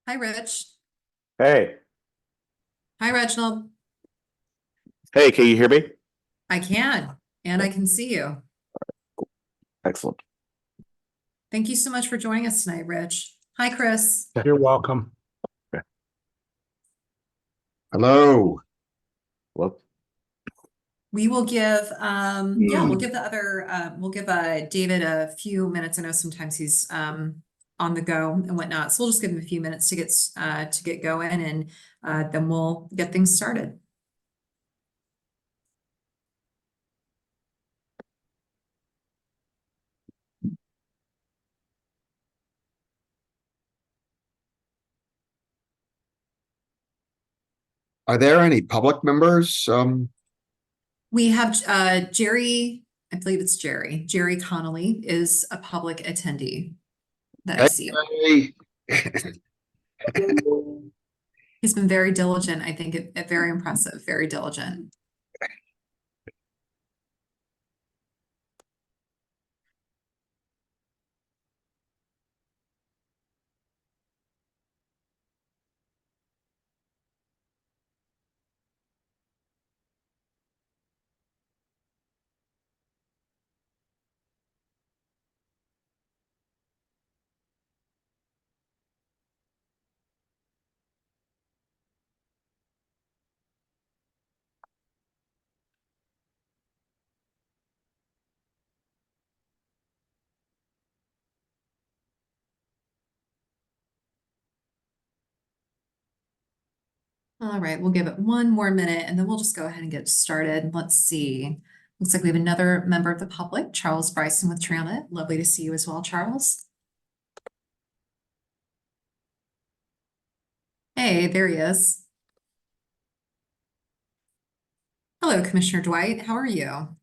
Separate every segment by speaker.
Speaker 1: Hi, Rich.
Speaker 2: Hey,
Speaker 1: Hi, Reginald.
Speaker 2: hey, can you hear me?
Speaker 1: I can, and I can see you.
Speaker 2: Excellent.
Speaker 1: Thank you so much for joining us tonight, Rich. Hi, Chris.
Speaker 3: You're welcome.
Speaker 2: Okay.
Speaker 4: Hello.
Speaker 2: Well,
Speaker 1: We will give, we'll give David a few minutes. I know sometimes he's on the go and whatnot, so we'll just give him a few minutes to get going, and then we'll get things started.
Speaker 4: Are there any public members?
Speaker 1: We have Jerry, I believe it's Jerry. Jerry Connolly is a public attendee that I see.
Speaker 4: Hey,
Speaker 1: He's been very diligent. I think very impressive, very diligent. All right, we'll give it one more minute and then we'll just go ahead and get started. Let's see. Looks like we have another member of the public, Charles Bryson with Trailnet. Lovely to see you as well, Charles. Hey, there he is. Hello, Commissioner Dwight. How are you?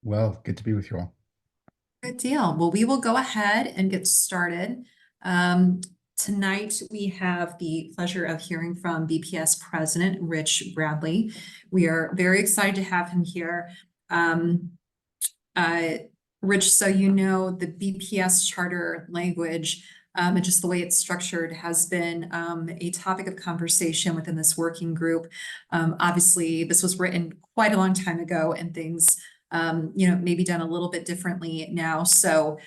Speaker 3: Well, good to be with you all.
Speaker 1: Good deal. Well, we will go ahead and get started. Tonight, we have the pleasure of hearing from BPS President Rich Bradley. We are very excited to have him here. Rich, so you know the BPS charter language and just the way it's structured has been a topic of conversation within this working group. Obviously, this was written quite a long time ago and things maybe done a little bit differently now. So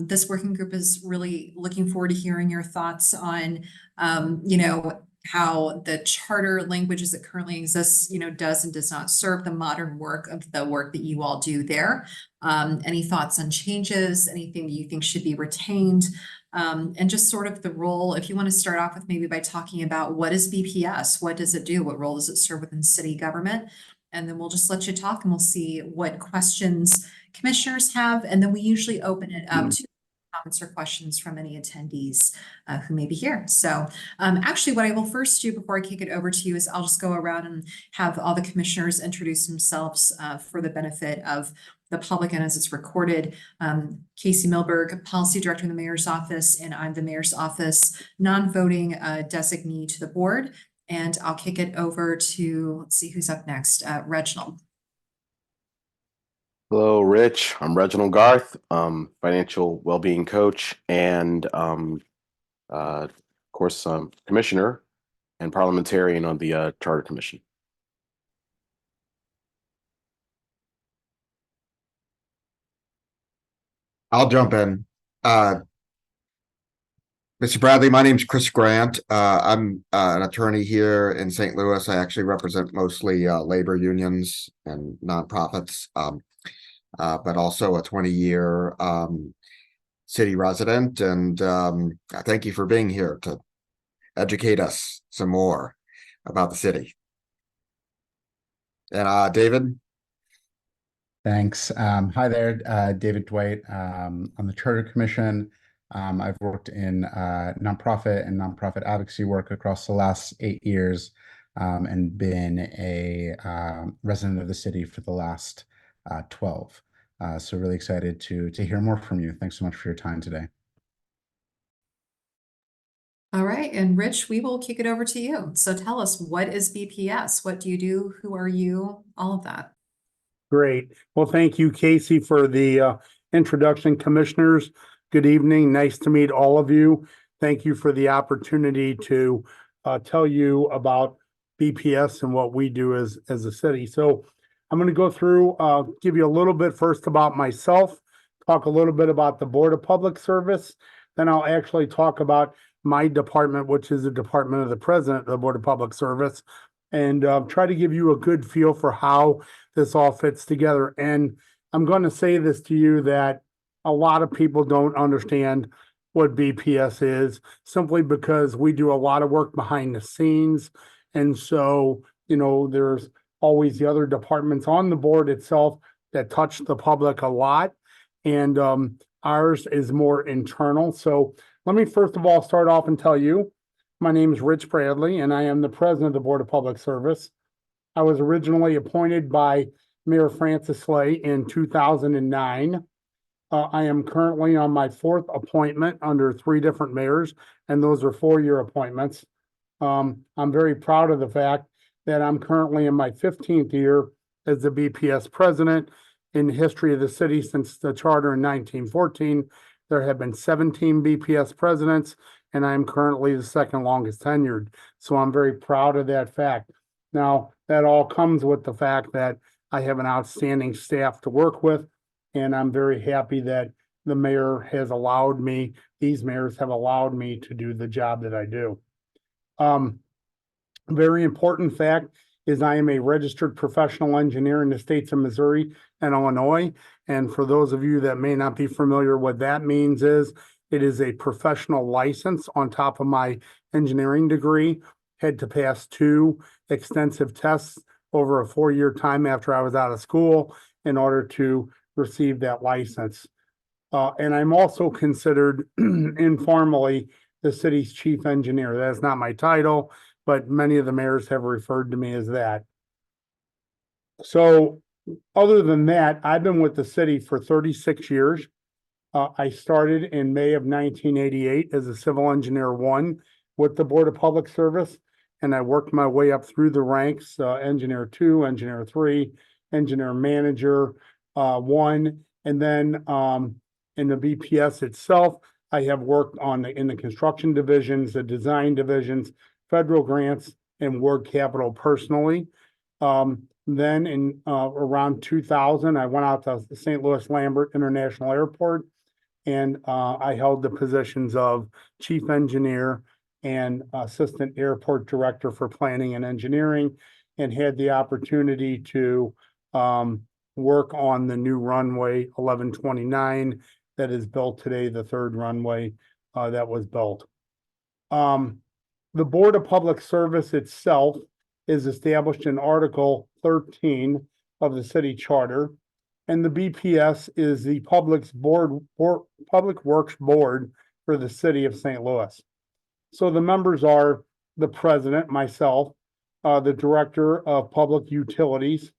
Speaker 1: this working group is really looking forward to hearing your thoughts on, how the charter language as it currently exists, does and does not serve the modern work of the work that you all do there. Any thoughts on changes, anything that you think should be retained, and just sort of the role, if you want to start off with maybe by talking about what is BPS, what does it do, what role does it serve within city government? And then we'll just let you talk and we'll see what questions commissioners have. And then we usually open it up to comments or questions from any attendees who may be here. So actually what I will first do before I kick it over to you is I'll just go around and have all the commissioners introduce themselves for the benefit of the public and as it's recorded. Casey Milberg, Policy Director in the Mayor's Office, and I'm the Mayor's Office non-voting designee to the board. And I'll kick it over to, let's see who's up next, Reginald.
Speaker 2: hello, Rich. I'm Reginald Garth, financial well-being coach, and of course, commissioner and parliamentarian on the Charter Commission.
Speaker 4: I'll jump in. Mr. Bradley, my name's Chris Grant. I'm an attorney here in St. Louis. I actually represent mostly labor unions and nonprofits, but also a 20-year city resident. And thank you for being here to educate us some more about the city. And David?
Speaker 3: Thanks. Hi there, David Dwight. On the Charter Commission. I've worked in nonprofit and nonprofit advocacy work across the last 8 years and been a resident of the city for the last 12. So really excited to hear more from you. Thanks so much for your time today.
Speaker 1: All right, and Rich, we will kick it over to you. So tell us, what is BPS? What do you do? Who are you? All of that.
Speaker 5: Great. Well, thank you, Casey, for the introduction. Commissioners, good evening. Nice to meet all of you. thank you for the opportunity to tell you about BPS and what we do as a city. So I'm going to go through, give you a little bit first about myself, talk a little bit about the Board of Public Service. Then I'll actually talk about my department, which is the Department of the President of the Board of Public Service, and try to give you a good feel for how this all fits together. And I'm going to say this to you that a lot of people don't understand what BPS is, simply because we do a lot of work behind the scenes. And so, there's always the other departments on the board itself that touch the public a lot. And ours is more internal. So let me first of all start off and tell you, my name is Rich Bradley, and I am the president of the Board of Public Service. I was originally appointed by Mayor Francis Slay in 2009. I am currently on my 4th appointment under 3 different mayors, and those are 4-year appointments. I'm very proud of the fact that I'm currently in my 15th year as the BPS president. In the history of the city since the charter in 1914, there have been 17 BPS presidents, and I am currently the 2nd longest tenured. So I'm very proud of that fact. Now, that all comes with the fact that I have an outstanding staff to work with, and I'm very happy that the mayor has allowed me, these mayors have allowed me to do the job that I do. Very important fact is I am a registered professional engineer in the states of Missouri and Illinois. And for those of you that may not be familiar, what that means is it is a professional license on top of my engineering degree. Had to pass 2 extensive tests over a 4-year time after I was out of school in order to receive that license. And I'm also considered informally the city's chief engineer. That's not my title, but many of the mayors have referred to me as that. So other than that, I've been with the city for 36 years. I started in May of 1988 as a civil engineer 1 with the Board of Public Service, and I worked my way up through the ranks, engineer 2, engineer 3, engineer manager 1, and then in the BPS itself, I have worked in the construction divisions, the design divisions, federal grants, and work capital personally. Then in around 2000, I went out to the St. Louis Lambert International Airport, and I held the positions of chief engineer and assistant airport director for planning and engineering, and had the opportunity to work on the new runway 1129 that is built today, the 3rd runway that was built. The Board of Public Service itself is established in Article 13 of the city charter, and the BPS is the Public Works Board for the city of St. Louis. So the members are the president, myself, the director of public utilities,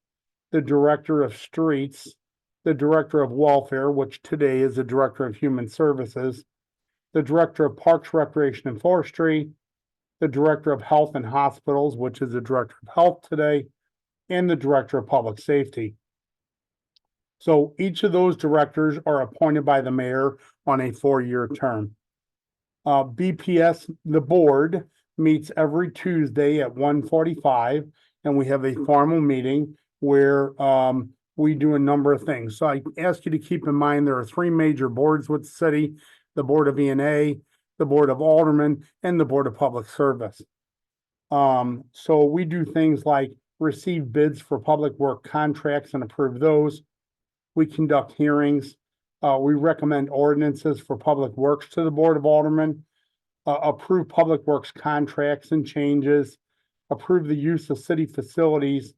Speaker 5: the director of streets, the director of welfare, which today is the director of human services, the director of parks, recreation, and forestry, the director of health and hospitals, which is the director of health today, and the director of public safety. So each of those directors are appointed by the mayor on a 4-year term. BPS, the board, meets every Tuesday at 1:45, and we have a formal meeting where we do a number of things. So I ask you to keep in mind there are 3 major boards with the city: the Board of E&A, the Board of Aldermen, and the Board of Public Service. So we do things like receive bids for public work contracts and approve those. We conduct hearings. We recommend ordinances for public works to the Board of Aldermen, approve public works contracts and changes, approve the use of city facilities.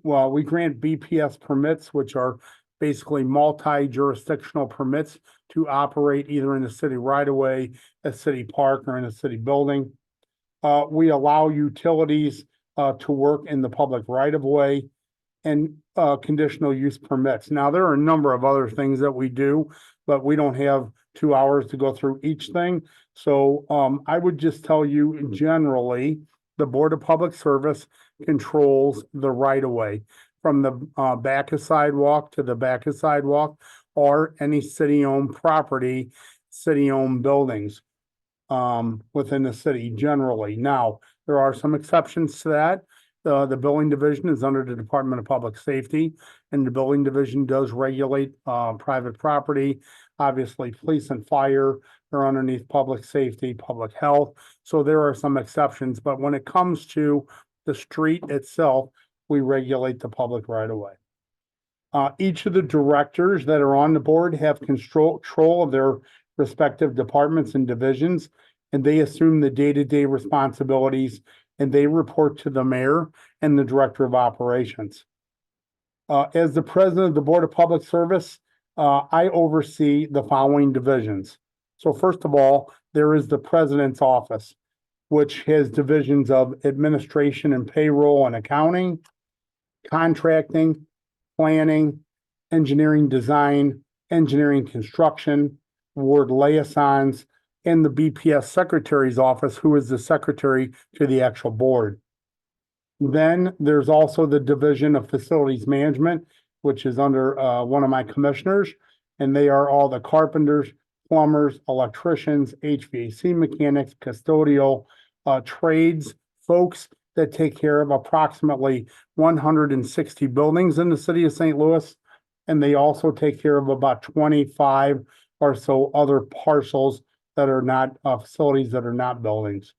Speaker 5: Well, we grant BPS permits, which are basically multi-jurisdictional permits to operate either in the city right away, a city park, or in a city building. We allow utilities to work in the public right of way, and conditional use permits. Now, there are a number of other things that we do, but we don't have 2 hours to go through each thing. So I would just tell you generally, the Board of Public Service controls the right of way from the back of sidewalk to the back of sidewalk, or any city-owned property, city-owned buildings. within the city generally. Now, there are some exceptions to that. The building division is under the Department of Public Safety, and the building division does regulate private property. Obviously, police and fire are underneath public safety, public health. So there are some exceptions, but when it comes to the street itself, we regulate the public right away. Each of the directors that are on the board have control of their respective departments and divisions, and they assume the day-to-day responsibilities, and they report to the mayor and the director of operations. As the president of the Board of Public Service, I oversee the following divisions. So first of all, there is the president's office, which has divisions of administration and payroll and accounting, contracting, planning, engineering design, engineering construction, ward liaisons, and the BPS secretary's office, who is the secretary to the actual board. Then there's also the division of facilities management, which is under one of my commissioners, and they are all the carpenters, plumbers, electricians, HVAC mechanics, custodial trades folks that take care of approximately 160 buildings in the city of St. Louis. And they also take care of about 25 or so other parcels that are not facilities that are not buildings.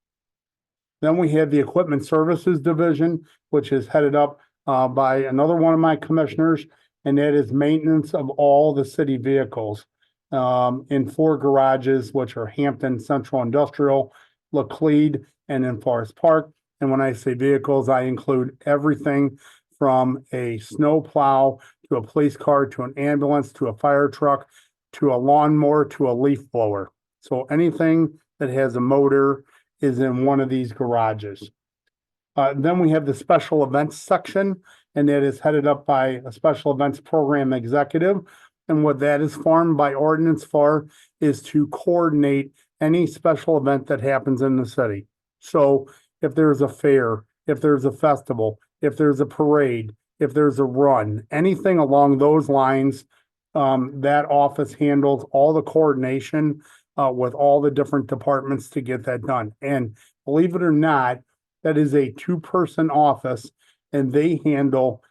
Speaker 5: Then we have the Equipment Services Division, which is headed up by another one of my commissioners, and that is maintenance of all the city vehicles in 4 garages, which are Hampton Central Industrial, Laclede, and in Forest Park. And when I say vehicles, I include everything from a snow plow to a police car to an ambulance to a fire truck to a lawnmower to a leaf blower. So anything that has a motor is in one of these garages. Then we have the special events section, and that is headed up by a special events program executive. And what that is formed by ordinance for is to coordinate any special event that happens in the city. So if there's a fair, if there's a festival, if there's a parade, if there's a run, anything along those lines, that office handles all the coordination with all the different departments to get that done. And believe it or not, that is a 2-person office, and they handle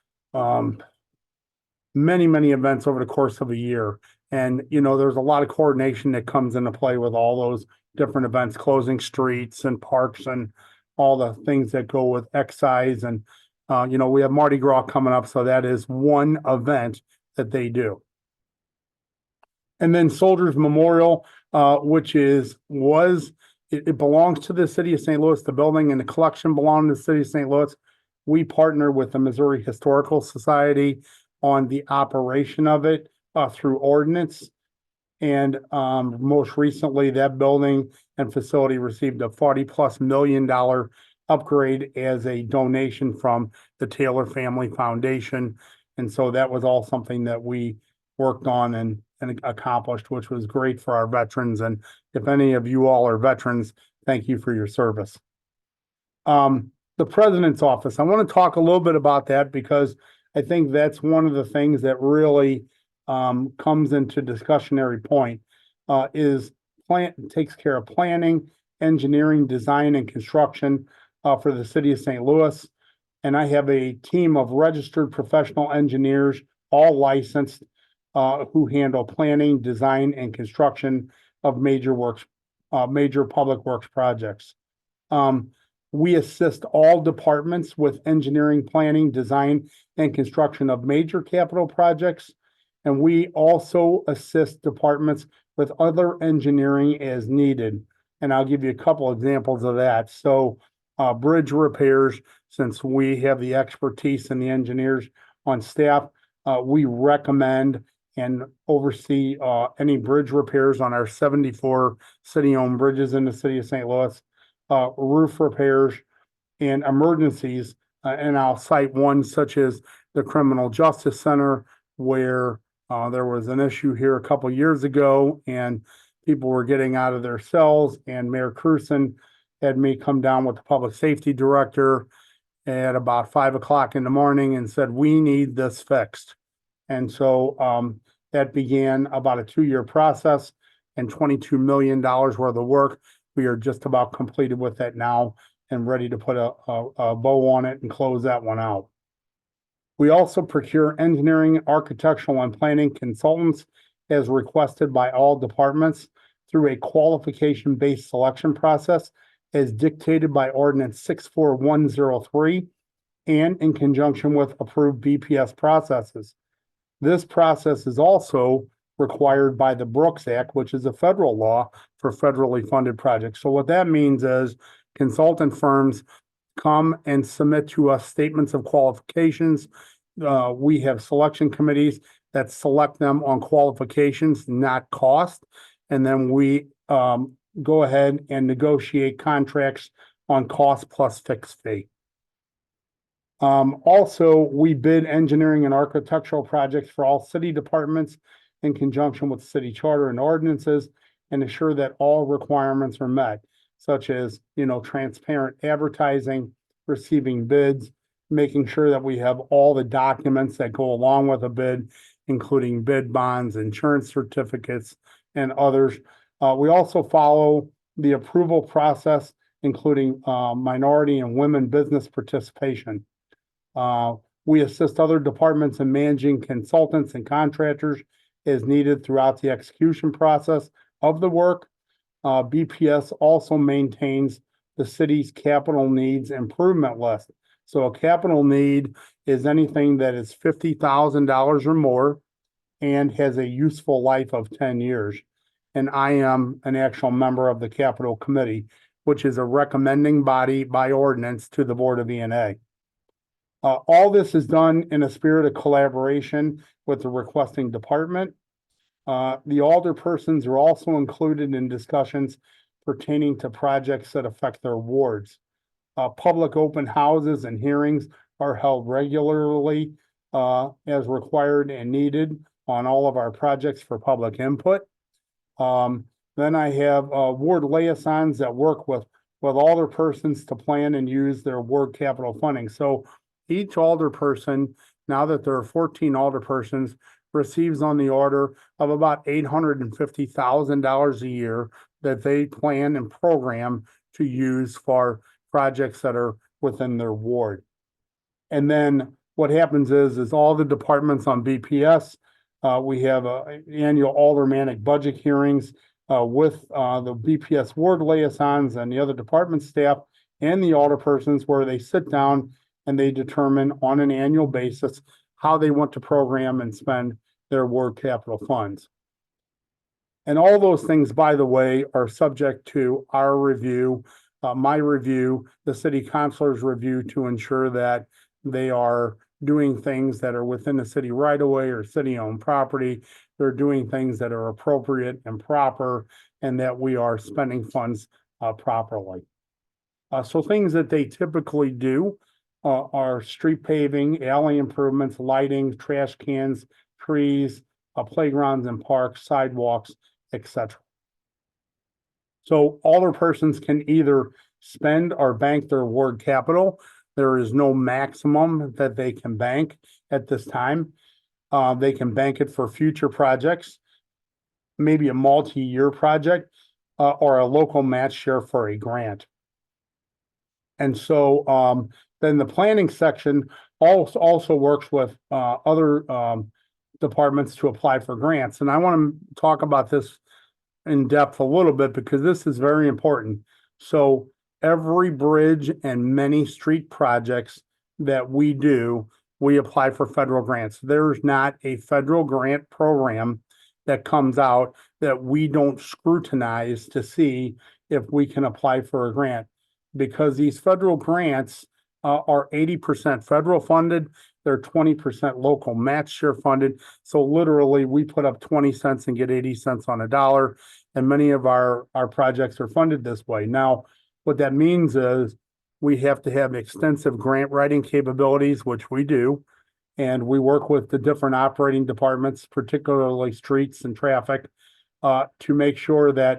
Speaker 5: many, many events over the course of a year. And, you know, there's a lot of coordination that comes into play with all those different events, closing streets and parks and all the things that go with excise. And, you know, we have Mardi Gras coming up, so that is one event that they do. And then Soldiers Memorial, which it belongs to the city of St. Louis, the building and the collection belong to the city of St. Louis. We partner with the Missouri Historical Society on the operation of it through ordinance. And most recently, that building and facility received a $40+ million upgrade as a donation from the Taylor Family Foundation. And so that was all something that we worked on and accomplished, which was great for our veterans. And if any of you all are veterans, thank you for your service. The president's office, I want to talk a little bit about that because I think that's one of the things that really comes into discussionary point takes care of planning, engineering, design, and construction for the city of St. Louis. And I have a team of registered professional engineers, all licensed, who handle planning, design, and construction of major public works projects. We assist all departments with engineering, planning, design, and construction of major capital projects. And we also assist departments with other engineering as needed. And I'll give you a couple examples of that. So bridge repairs, since we have the expertise and the engineers on staff, we recommend and oversee any bridge repairs on our 74 city-owned bridges in the city of St. Louis, roof repairs, and emergencies. And I'll cite one such as the Criminal Justice Center, where there was an issue here a couple years ago, and people were getting out of their cells, and Mayor Cruson had me come down with the public safety director at about 5 o'clock in the morning and said, we need this fixed. And so that began about a 2-year process and $22 million worth of work We are just about completed with that now and ready to put a bow on it and close that one out. We also procure engineering, architectural, and planning consultants as requested by all departments through a qualification-based selection process as dictated by ordinance 64103 and in conjunction with approved BPS processes. This process is also required by the Brooks Act, which is a federal law for federally funded projects. So what that means is consultant firms come and submit to us statements of qualifications. We have selection committees that select them on qualifications, not cost. And then we go ahead and negotiate contracts on cost plus fixed fee. Also, we bid engineering and architectural projects for all city departments in conjunction with city charter and ordinances and ensure that all requirements are met, such as, transparent advertising, receiving bids, making sure that we have all the documents that go along with a bid, including bid bonds, insurance certificates, and others. We also follow the approval process, including minority and women business participation. We assist other departments in managing consultants and contractors as needed throughout the execution process of the work. BPS also maintains the city's capital needs improvement list. So a capital need is anything that is $50,000 or more and has a useful life of 10 years. And I am an actual member of the capital committee, which is a recommending body by ordinance to the Board of E&A. All this is done in a spirit of collaboration with the requesting department. The alderpersons are also included in discussions pertaining to projects that affect their wards. Public open houses and hearings are held regularly as required and needed on all of our projects for public input. Then I have ward liaisons that work with alderpersons to plan and use their ward capital funding. So each alderperson, now that there are 14 alderpersons, receives on the order of about $850,000 a year that they plan and program to use for projects that are within their ward. And then what happens is all the departments on BPS, we have annual aldermanic budget hearings with the BPS ward liaisons and the other department staff and the alderpersons where they sit down and they determine on an annual basis how they want to program and spend their ward capital funds. And all those things, by the way, are subject to our review, my review, the city councilor's review to ensure that they are doing things that are within the city right of way or city-owned property. They're doing things that are appropriate and proper, and that we are spending funds properly. So things that they typically do are street paving, alley improvements, lighting, trash cans, trees, playgrounds and parks, sidewalks, etc. So alderpersons can either spend or bank their ward capital. There is no maximum that they can bank at this time. They can bank it for future projects, maybe a multi-year project, or a local match share for a grant. And so then the planning section also works with other departments to apply for grants. And I want to talk about this in depth a little bit because this is very important. So every bridge and many street projects that we do, we apply for federal grants. There's not a federal grant program that comes out that we don't scrutinize to see if we can apply for a grant, because these federal grants are 80% federal funded. They're 20% local match share funded. So literally we put up 20 cents and get 80 cents on a dollar. And many of our projects are funded this way. Now, what that means is we have to have extensive grant writing capabilities, which we do. And we work with the different operating departments, particularly streets and traffic, to make sure that